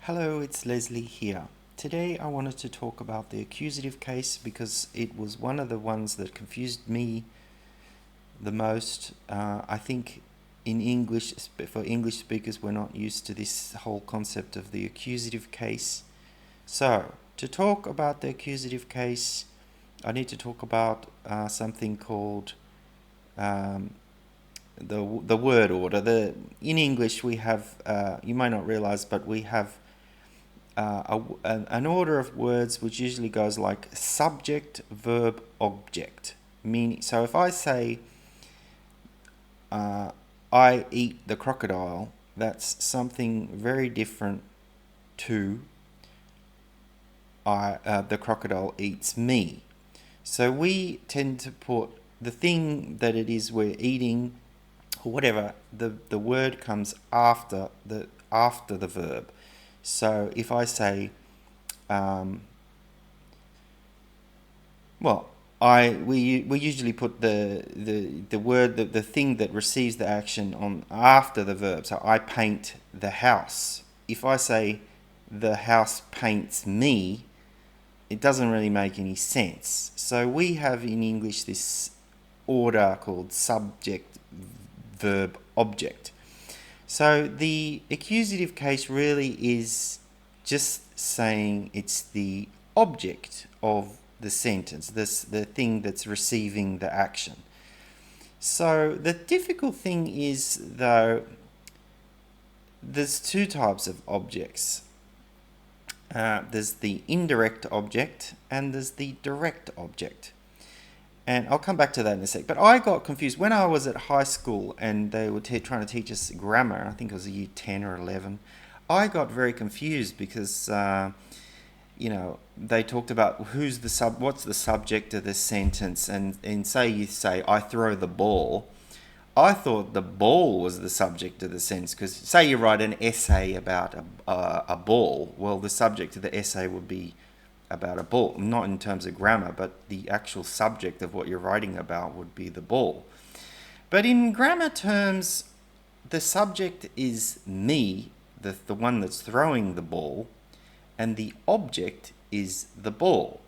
Hello, it's Leslie here. Today I wanted to talk about the accusative case because it was one of the ones that confused me the most. I think in English, for English speakers, we're not used to this whole concept of the accusative case. So, to talk about the accusative case, I need to talk about something called the word order. In English we have, you might not realize, but we have an order of words which usually goes like subject, verb, object. Meaning, so if I say I eat the crocodile, that's something very different to the crocodile eats me. So we tend to put the thing that it is we're eating, or whatever, the word comes after the verb. So if I say, we usually put the word, the thing that receives the action on after the verb. So I paint the house. If I say the house paints me, it doesn't really make any sense. So we have in English this order called subject, verb, object. So the accusative case really is just saying it's the object of the sentence, the thing that's receiving the action. So the difficult thing is, though, there's two types of objects. There's the indirect object and there's the direct object. And I'll come back to that in a sec. But I got confused when I was at high school and they were trying to teach us grammar. I think it was year 10 or 11. I got very confused because, they talked about what's the subject of the sentence. And say you say, I throw the ball. I thought the ball was the subject of the sentence because say you write an essay about a ball. Well, the subject of the essay would be about a ball, not in terms of grammar, but the actual subject of what you're writing about would be the ball. But in grammar terms, the subject is me, the one that's throwing the ball, and the object is the ball.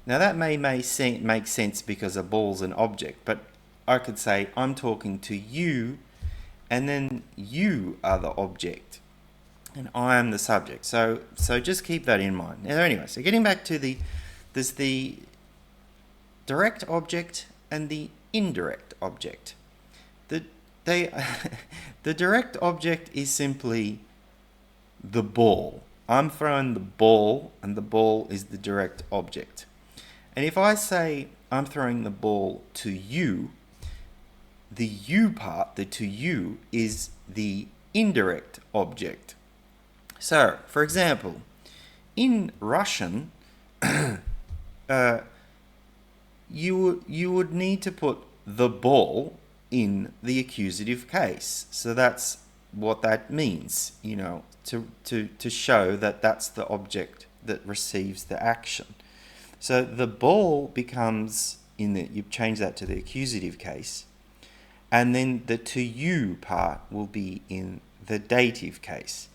Now that may make sense because a ball's an object, but I could say I'm talking to you, and then you are the object and I am the subject. So just keep that in mind. Now, anyway, so getting back to there's the direct object and the indirect object. The direct object is simply the ball. I'm throwing the ball, and the ball is the direct object. And if I say I'm throwing the ball to you, the you part, the to you, is the indirect object. So, for example, in Russian, you would need to put the ball in the accusative case. So that's what that means, to show that that's the object that receives the action. So the ball becomes you change that to the accusative case, and then the to you part will be in the dative case.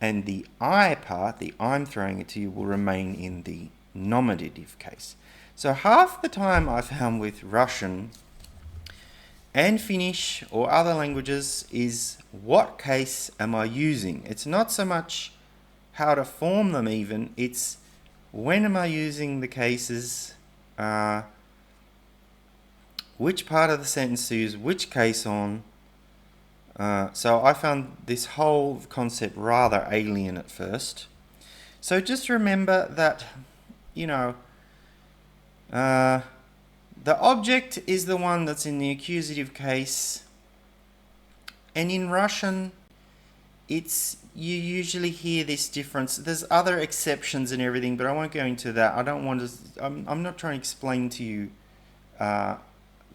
And the I part, the I'm throwing it to you, will remain in the nominative case. So half the time I found with Russian and Finnish or other languages is what case am I using? It's not so much how to form them even, it's when am I using the cases, which part of the sentence to use which case on. So I found this whole concept rather alien at first. So just remember that, the object is the one that's in the accusative case. And in Russian, you usually hear this difference. There's other exceptions and everything, but I won't go into that. I don't want to. I'm not trying to explain to you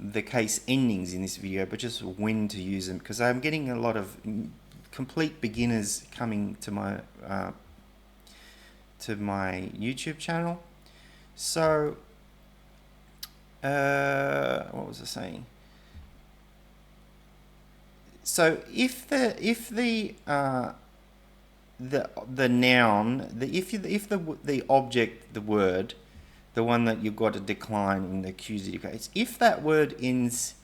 the case endings in this video, but just when to use them, because I'm getting a lot of complete beginners coming to my YouTube channel. So what was I saying? So if the the noun, if the object, the word, the one that you've got to decline in the accusative case, if that word ends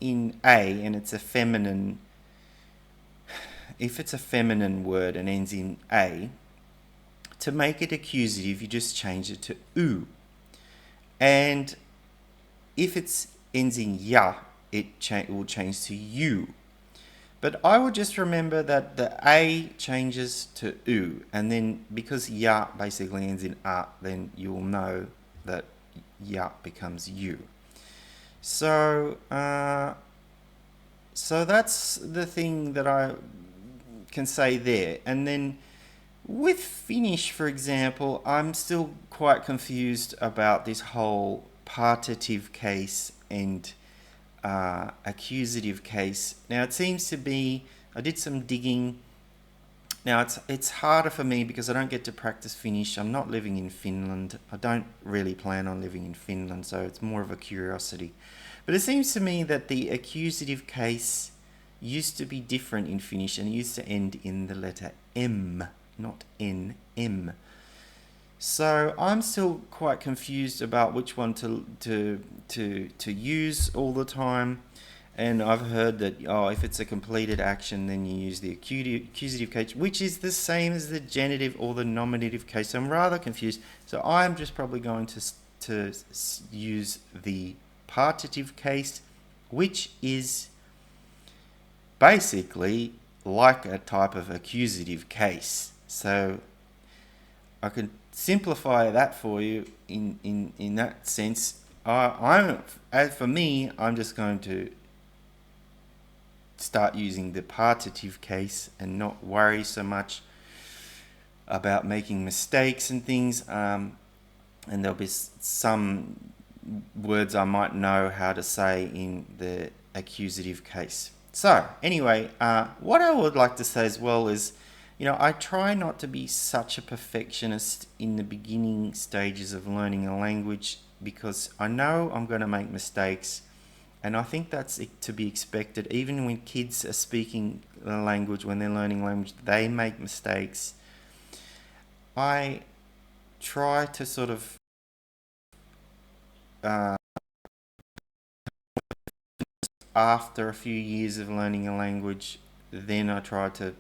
in a and it's a feminine, if it's a feminine word and ends in a, to make it accusative, you just change it to u. And if it ends in ya, it will change to u. But I would just remember that the a changes to u, and then because ya basically ends in a, then you'll know that ya becomes u. So, so that's the thing that I can say there. And then with Finnish, for example, I'm still quite confused about this whole partitive case and accusative case. Now it seems to be, I did some digging. Now it's harder for me because I don't get to practice Finnish. I'm not living in Finland. I don't really plan on living in Finland, so it's more of a curiosity. But it seems to me that the accusative case used to be different in Finnish and it used to end in the letter M, not N, M. So I'm still quite confused about which one to use all the time. And I've heard that, oh, if it's a completed action, then you use the accusative case, which is the same as the genitive or the nominative case. So I'm rather confused. So I'm just probably going to use the partitive case, which is basically like a type of accusative case. So I can simplify that for you in that sense. As for me, I'm just going to start using the partitive case and not worry so much about making mistakes and things. And there'll be some words I might know how to say in the accusative case. So anyway, what I would like to say as well is, I try not to be such a perfectionist in the beginning stages of learning a language because I know I'm going to make mistakes, and I think that's to be expected. Even when kids are speaking a language, when they're learning language, they make mistakes. I try to sort of after a few years of learning a language, then I try to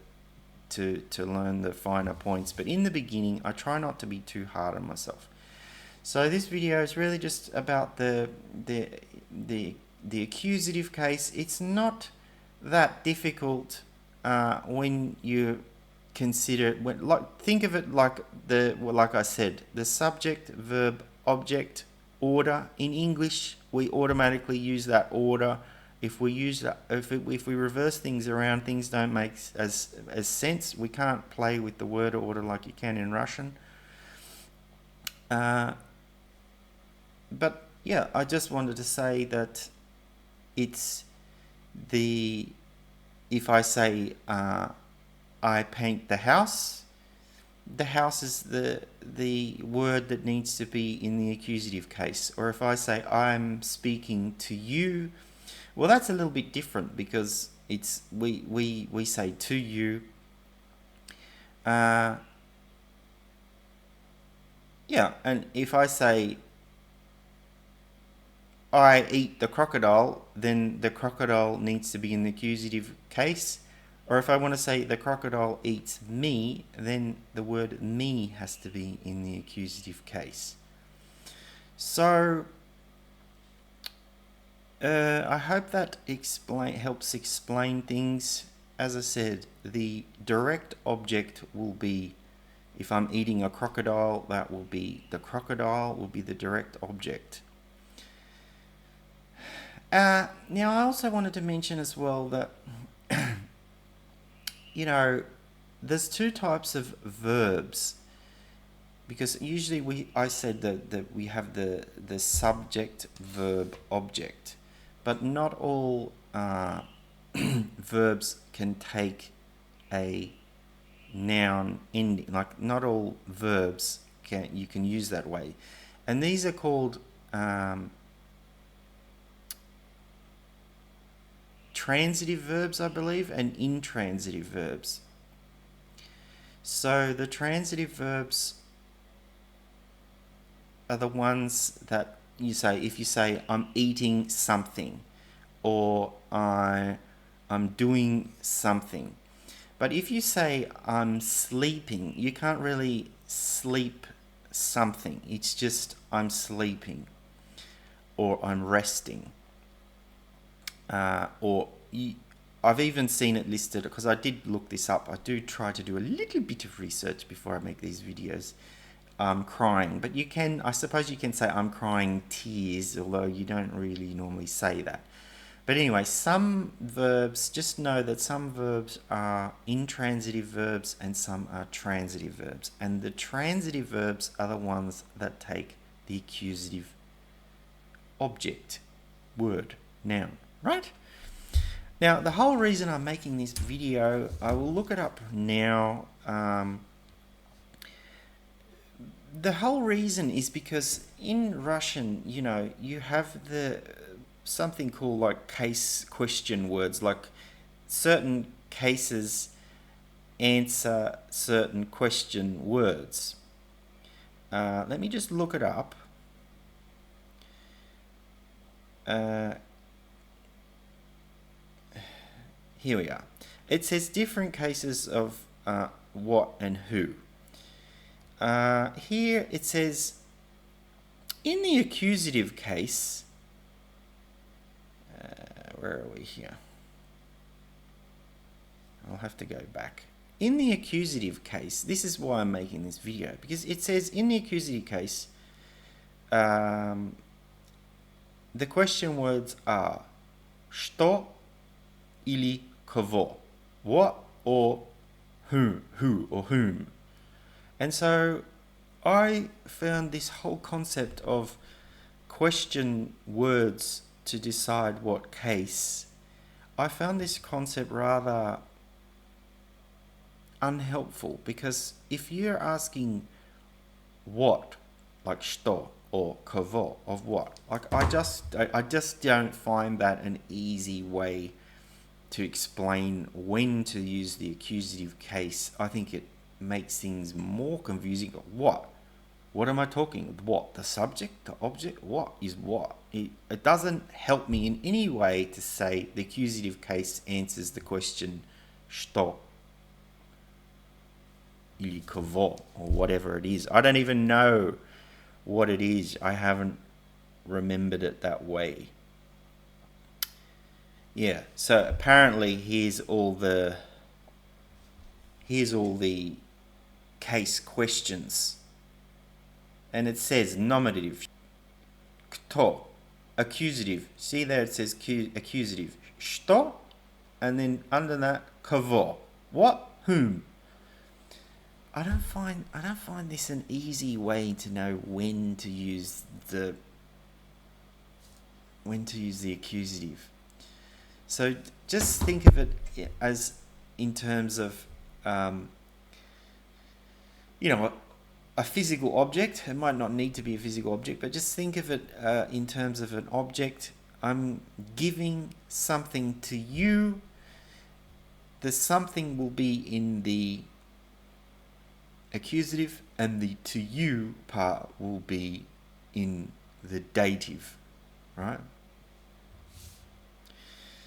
learn the finer points. But in the beginning, I try not to be too hard on myself. So this video is really just about the accusative case. It's not that difficult when you consider think of it like I said, the subject, verb, object, order. In English, we automatically use that order. If we use that, if we reverse things around, things don't make as sense. We can't play with the word order like you can in Russian. But yeah, I just wanted to say that it's if I say I paint the house is the word that needs to be in the accusative case. Or if I say I'm speaking to you, well, that's a little bit different because it's we say to you. Yeah, and if I say I eat the crocodile, then the crocodile needs to be in the accusative case. Or if I want to say the crocodile eats me, then the word me has to be in the accusative case. So I hope that helps explain things. As I said, the direct object will be, if I'm eating a crocodile, that will be, the crocodile will be the direct object. Now I also wanted to mention as well that there's two types of verbs, because usually I said that we have the subject, verb, object, but not all verbs can take a noun ending. Like not all verbs you can use that way, and these are called transitive verbs, I believe, and intransitive verbs. So the transitive verbs are the ones that you say, if you say I'm eating something, or I'm doing something. But if you say I'm sleeping, you can't really sleep something. It's just I'm sleeping, or I'm resting, I've even seen it listed, because I did look this up. I do try to do a little bit of research before I make these videos. Crying, but you can, I suppose you can say I'm crying tears, although you don't really normally say that. But anyway, some verbs, just know that some verbs are intransitive verbs and some are transitive verbs. And the transitive verbs are the ones that take the accusative object, word, noun, right? Now, the whole reason I'm making this video, I will look it up now. The whole reason is because in Russian, you know, you have the something called like case question words, like certain cases answer certain question words. Let me just look it up. Here we are. It says different cases of what and who. Here it says, in the accusative case, where are we here? I'll have to go back. In the accusative case, this is why I'm making this video, because it says in the accusative case, the question words are что или кого, what or who or whom. And so I found this whole concept of question words to decide what case, I found this concept rather unhelpful, because if you're asking what, like что or кого, of what, like I just don't find that an easy way to explain when to use the accusative case. I think it makes things more confusing. What am I talking? What? The subject? The object? What is what? It doesn't help me in any way to say the accusative case answers the question что или кого, or whatever it is. I don't even know what it is. I haven't remembered it that way. Yeah, so apparently here's all the case questions. And it says nominative, кто, accusative. See there it says accusative, что, and then under that, кого, what, whom. I don't find this an easy way to know when to use the accusative. So just think of it as in terms of you know, a physical object. It might not need to be a physical object, but just think of it in terms of an object. I'm giving something to you. The something will be in the accusative, and the to you part will be in the dative, right?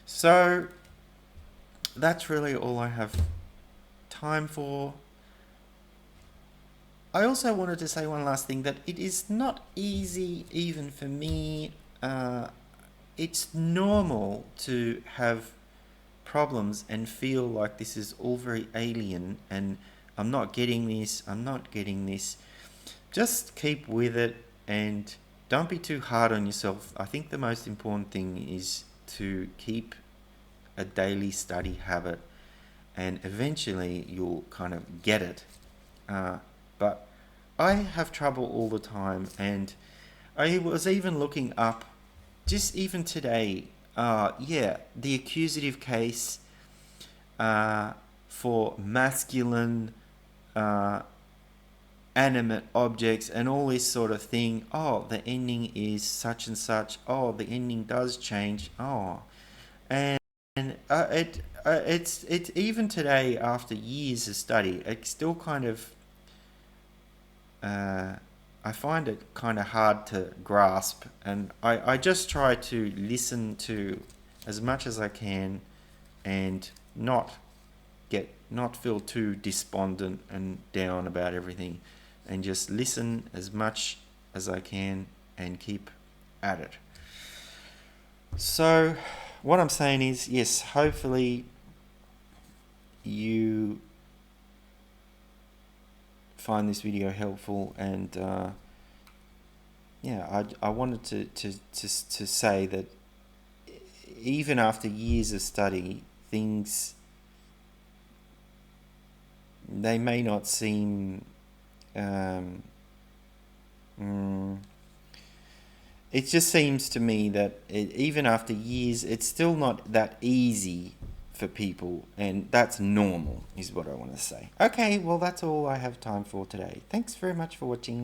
So that's really all I have time for. I also wanted to say one last thing, that it is not easy even for me. It's normal to have problems and feel like this is all very alien and I'm not getting this. Just keep with it and don't be too hard on yourself. I think the most important thing is to keep a daily study habit, and eventually you'll kind of get it. But I have trouble all the time, and I was even looking up, just even today, the accusative case for masculine animate objects and all this sort of thing. Oh, the ending is such and such. Oh, the ending does change. Oh, and And it's even today, after years of study, it's still kind of I find it kind of hard to grasp, and I just try to listen to as much as I can, and not feel too despondent and down about everything, and just listen as much as I can and keep at it. So what I'm saying is, yes, hopefully you find this video helpful, and yeah, I wanted to say that even after years of study, things, they may not seem it just seems to me that even after years, it's still not that easy for people, and that's normal, is what I want to say. Okay, well, that's all I have time for today. Thanks very much for watching.